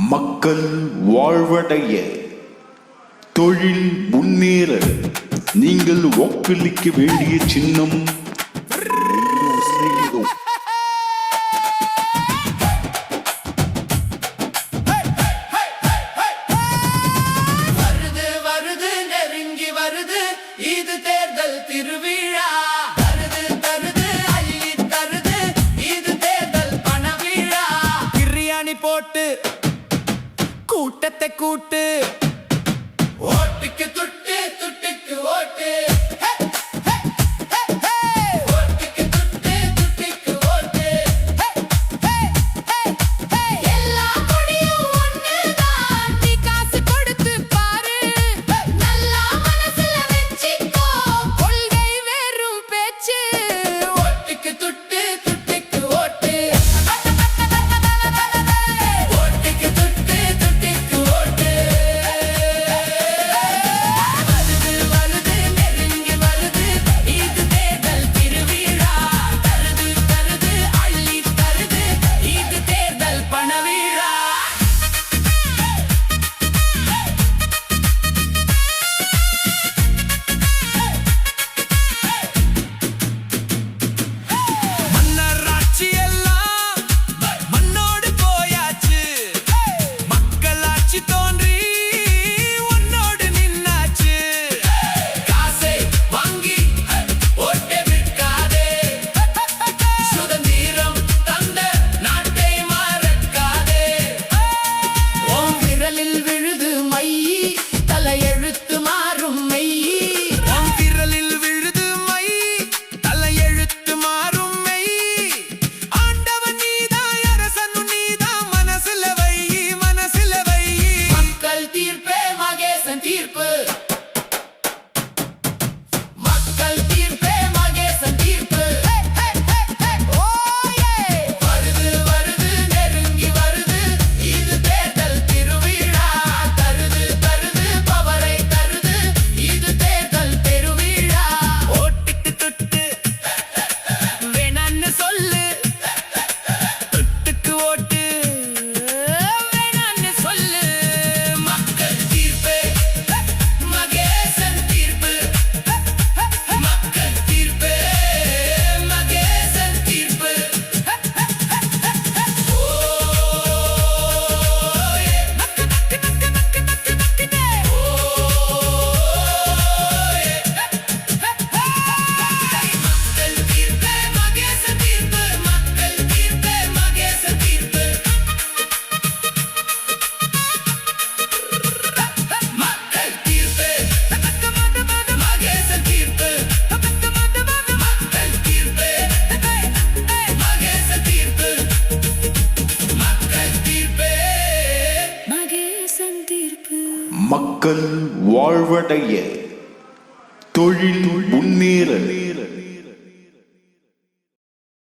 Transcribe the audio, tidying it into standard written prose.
மக்கள் வாழ்வடைய, தொழில் முன்னேற நீங்கள் வாக்களிக்க வேண்டிய சின்னம் வருது நெருங்கி வருது இது தேர்தல் திருவிழா. போட்டு கூட்டத்தை கூட்டு ஓட்டுக்கு துட்டு துட்டுக்கு ஓட்டு ஓட்டுக்கு துட்டு துட்டுக்கு ஓட்டு எல்லா கொடியும் ஒண்ணுதான் நீ காசு கொடுத்து பாரு நல்லா மனசுல வெச்சிக்கோ கொள்கை வெறும் பேச்சு ஓட்டுக்கு துட்டு துட்டுக்கு ஓட்டு மக்கள் வாழ்வடைய, தொழில் முன்னேற